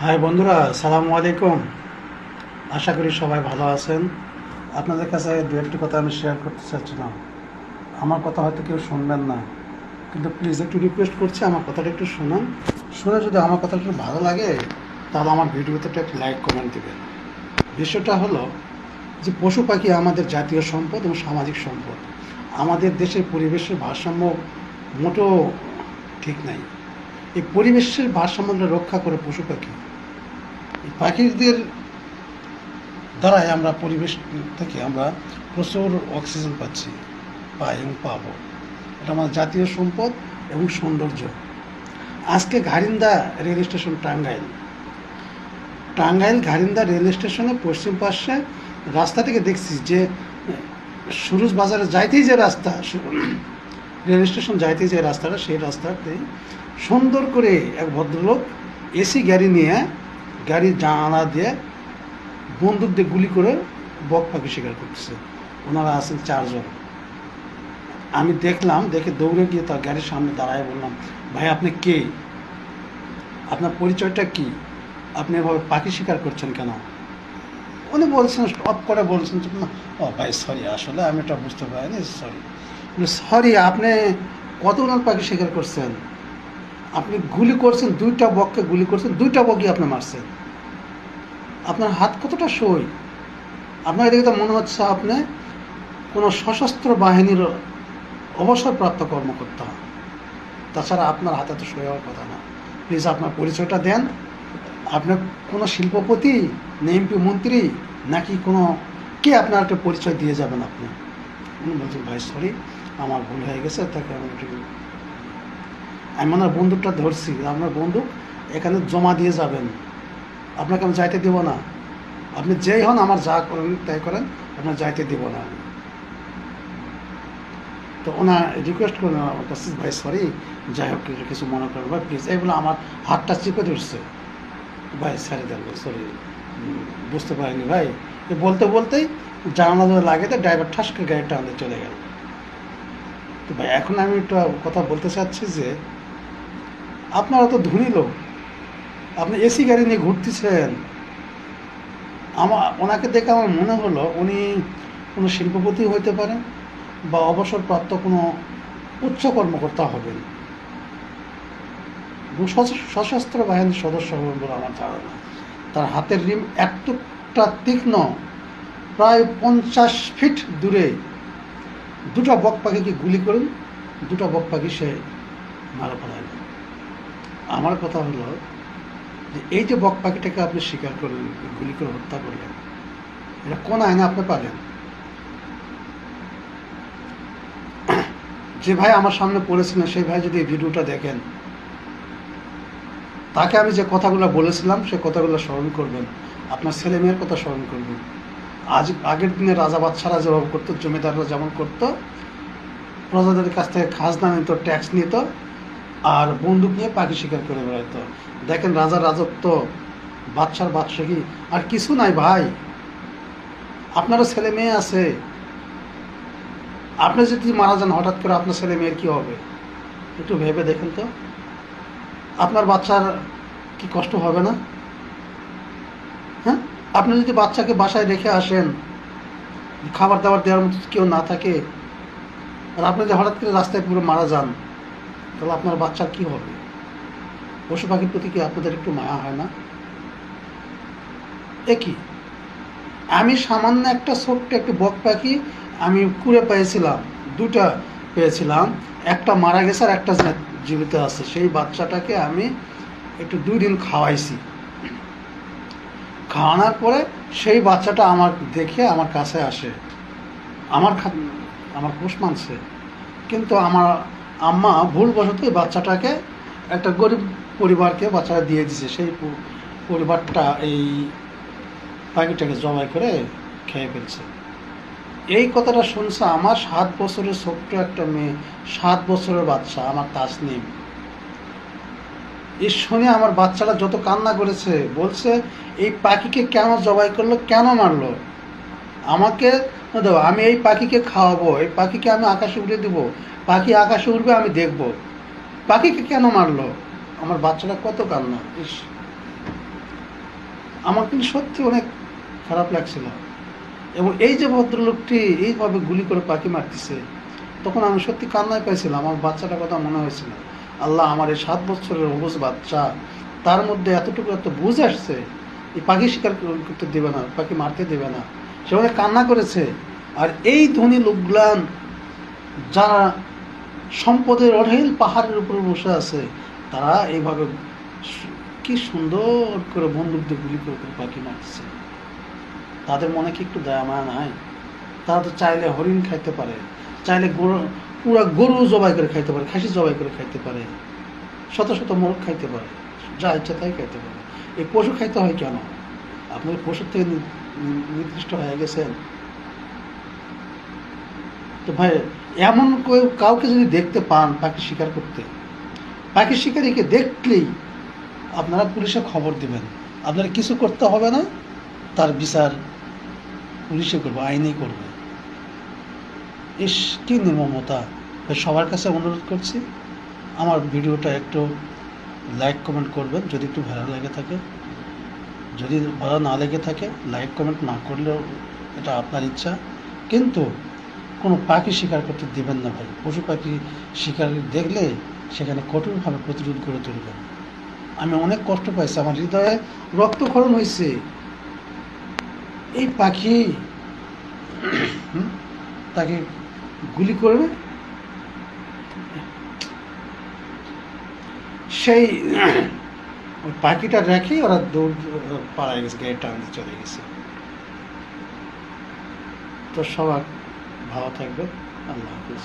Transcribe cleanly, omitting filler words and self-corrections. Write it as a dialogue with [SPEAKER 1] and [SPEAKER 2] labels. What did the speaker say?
[SPEAKER 1] High বন্ধুরা, সালামু আলাইকুম। আশা করি সবাই ভালো আছেন। আপনাদের কাছে দু একটি কথা আমি শেয়ার করতে চাচ্ছিলাম। আমার কথা হয়তো কেউ শুনবেন না, কিন্তু প্লিজ একটু রিকোয়েস্ট করছি, আমার কথাটা একটু শুনুন। শুনে যদি আমার কথাটা একটু ভালো লাগে, তাহলে আমার ভিডিওতে একটু লাইক কমেন্ট দেবেন। বিষয়টা হলো যে পশু পাখি আমাদের জাতীয় সম্পদ এবং সামাজিক সম্পদ। আমাদের দেশের পরিবেশের ভারসাম্য মোটেও ঠিক নাই। এই পরিবেশের ভারসাম্যটা রক্ষা করে পশু পাখি। এই পাখিদের দ্বারাই আমরা পরিবেশ থেকে আমরা প্রচুর অক্সিজেন পাই এবং পাবো। এটা আমার জাতীয় সম্পদ এবং সৌন্দর্য। আজকে Gharinda rail station, Tangail Gharinda rail স্টেশনে পশ্চিম পাশে রাস্তা থেকে দেখছি যে সুরুজ বাজারে যাইতেই যে রাস্তা, রেল স্টেশন যাইতেই যে রাস্তাটা, সেই রাস্তাতেই সুন্দর করে এক ভদ্রলোক এসি গাড়ি নিয়ে, গাড়ির জানালা দিয়ে বন্দুক দিয়ে গুলি করে বক পাখি শিকার করতেছে। ওনারা আছেন 4 জন। আমি দেখলাম, দেখে দৌড়ে গিয়ে তার গাড়ির সামনে দাঁড়ায় বললাম, ভাই আপনি কে? আপনার পরিচয়টা কি? আপনি এভাবে পাখি শিকার করছেন কেন? উনি বলছেন, স্টপ করে বলছেন, ও ভাই সরি, আসলে আমি এটা বুঝতে পারিনি, সরি। সরি, আপনি কতগুলো পাখি শিকার করছেন? আপনি গুলি করছেন 2টা বককে, গুলি করছেন 2টা বকই আপনি মারছেন। আপনার হাত কতটা সই? আপনার এদিকে তো মনে হচ্ছে আপনি কোনো সশস্ত্র বাহিনীর অবসরপ্রাপ্ত কর্মকর্তা। তাছাড়া আপনার হাতে তো সই হওয়ার কথা না। প্লিজ আপনার পরিচয়টা দেন। আপনার কোনো শিল্পপতি, না এমপি মন্ত্রী, নাকি কোনো কে আপনার একটা পরিচয় দিয়ে যাবেন আপনি? উনি বলছেন, ভাই সরি, আমার ভুল হয়ে গেছে, তাকে আমি ওনার বন্দুকটা ধরছি, আপনার বন্দুক এখানে জমা দিয়ে যাবেন, আপনাকে আমি যাইতে দেবো না। আপনি যেই হন, আমার যা করেন তাই করেন, আপনার যাইতে দেব না আমি। তো ওনার রিকোয়েস্ট করলেন আমার কাছে, ভাই সরি, যাই হোক কিছু মনে করেন ভাই প্লিজ, এইগুলো আমার হাতটা চিপে ধরছে, ভাই ছেড়ে দেন, সরি, বুঝতে পারিনি ভাই। বলতে বলতেই জানালা ধরে লাগে, তো ড্রাইভার ঠাস করে গাড়িটা আমাদের চলে গেল। তো ভাই এখন আমি একটু কথা বলতে চাচ্ছি যে আপনারা তো ধনী লোক, আপনি এসি গাড়ি নিয়ে ঘুরতেছেন। ওনাকে দেখে আমার মনে হলো উনি কোনো শিল্পপতি হইতে পারেন, বা অবসরপ্রাপ্ত কোনো উচ্চ কর্মকর্তা হবেন, সশস্ত্র বাহিনীর সদস্য হবেন বলে আমার ধারণা। তার হাতের রিম এতটা তীক্ষ্ণ, প্রায় 50 ফিট দূরে 2টা বক পাখিকে গুলি করেন, 2টা বক পাখি সে মারা ফেলায়। আমার কথা হলো যে এই যে বক পাখিটাকে আপনি শিকার করলেন, গুলি করে হত্যা করলেন, এটা কোন আইনে আপনি পারেন? যে ভাই আমার সামনে পড়েছিলেন, সেই ভাই যদি এই ভিডিওটা দেখেন, তাকে আমি যে কথাগুলো বলেছিলাম সেই কথাগুলো স্মরণ করবেন, আপনার ছেলে মেয়ের কথা স্মরণ করবেন। আগের দিনে রাজা বাদশারা যেভাবে করতো, জমিদাররা যেমন করতো, প্রজাদের কাছ থেকে খাজনা নিত, ট্যাক্স নিত, আর বন্দুক নিয়ে পাখি শিকার করে বেড়াইতো। দেখেন রাজার রাজত্ব, বাদশার বাদশাহী, আর কিছু নাই ভাই। আপনারও ছেলে মেয়ে আছে, আপনি যদি মারা যান হঠাৎ করে, আপনার ছেলে মেয়ের কী হবে? একটু ভেবে দেখেন তো, আপনার বাচ্চার কি কষ্ট হবে না? হ্যাঁ, আপনি যদি বাচ্চাকে বাসায় রেখে আসেন, খাবার দাবার দেওয়ার মতো কেউ না থাকে, আর আপনি যদি হঠাৎ করে রাস্তায় পুরো মারা যান, তাহলে আপনার বাচ্চার কি হবে? পশু পাখির প্রতি কি আপনাদের একটু মায়া হয় না? একই, আমি সামান্য একটা ছোট্ট একটি বক পাখি আমি কুড়ে পেয়েছিলাম, 2টা পেয়েছিলাম, একটা মারা গেছে আর একটা জীবিত আছে। সেই বাচ্চাটাকে আমি একটু 2 দিন খাওয়াইছি। খাওয়ানোর পরে সেই বাচ্চাটা আমার দেখে আমার কাছে আসে, আমার আমার পোষ মানছে। কিন্তু আমার আম্মা ভুলবশত এই বাচ্চাটাকে একটা গরিব পরিবারকে বাচ্চাটা দিয়ে দিছে। সেই পরিবারটা এই পাখিটাকে জবাই করে খেয়ে ফেলছে। এই কথাটা শুনছে আমার 7 বছরের ছোট্ট একটা মেয়ে, 7 বছরের বাচ্চা, আমার তাসনিম। এই শুনে আমার বাচ্চাটা যত কান্না করেছে, বলছে এই পাখিকে কেন জবাই করলো, কেন মারলো আমাকে, দেবো আমি এই পাখিকে খাওয়াবো, এই পাখিকে আমি আকাশে উড়ে দেবো, পাখি আকাশে উড়বে, আমি দেখবো পাখিকে কেন মারলো। আমার বাচ্চাটা কত কান্না, ইস। আমার কিন্তু সত্যি অনেক খারাপ লাগছিল। এবং এই যে ভদ্রলোকটি এইভাবে গুলি করে পাখি মারতেছে, তখন আমি সত্যি কান্নায় পাইছিলাম। আমার বাচ্চাটার কথা মনে হয়েছিল, আল্লাহ আমার এই 7 বছরের অবুঝ বাচ্চা, তার মধ্যে এতটুকু এত বুঝ আসছে, এই পাখি শিকার করতে দেবে না, পাখি মারতে দেবে না, সে অনেক কান্না করেছে। আর এই ধনী লোকগুলান যারা সম্পদের অঢেল পাহাড়ের উপরে বসে আছে, তারা এইভাবে কি সুন্দর করে বন্দুক দিয়ে গুলি করে করে পাখি মারছে। তাদের মনে কি একটু দয়া মায়া নাই? তারা তো চাইলে হরিণ খাইতে পারে, চাইলে পুরা গরু জবাই করে খাইতে পারে, খাসি জবাই করে খাইতে পারে, শত শত মোরগ খাইতে পারে, যা ইচ্ছা তাই খাইতে পারে। এই পশু খাইতে হয় কেন? আপনি পশুর থেকে নির্দিষ্ট হয়ে গেছেন। তো ভাই, এমন কাউকে যদি দেখতে পান পাখি শিকার করতে, পাখি শিকারীকে দেখলেই আপনারা পুলিশে খবর দিবেন। আপনারা কিছু করতে হবে না, তার বিচার পুলিশে করবে, আইনেই করবে। ইস, কি নির্মমতা! সবার কাছে অনুরোধ করছি, আমার ভিডিওটা একটু লাইক কমেন্ট করবেন যদি একটু ভালো লেগে থাকে। যদি ভালো না লেগে থাকে, লাইক কমেন্ট না করলেও এটা আপনার ইচ্ছা, কিন্তু কোনো পাখি শিকার করতে দেবেন না ভাই। পশু পাখি শিকার দেখলে সেখানে কঠোরভাবে প্রতিরোধ করে তুলবেন। আমি অনেক কষ্ট পাইছি, আমার হৃদয়ে রক্তক্ষরণ হয়েছে। এই পাখি তাকে গুলি করবে, সেই ওই পাখিটা রেখেই ওরা দৌড় পালায় গেছে, গাড়ি টান দিয়ে চলে গেছে। তো সবার ভালো থাকবে। আল্লাহ হাফিজ।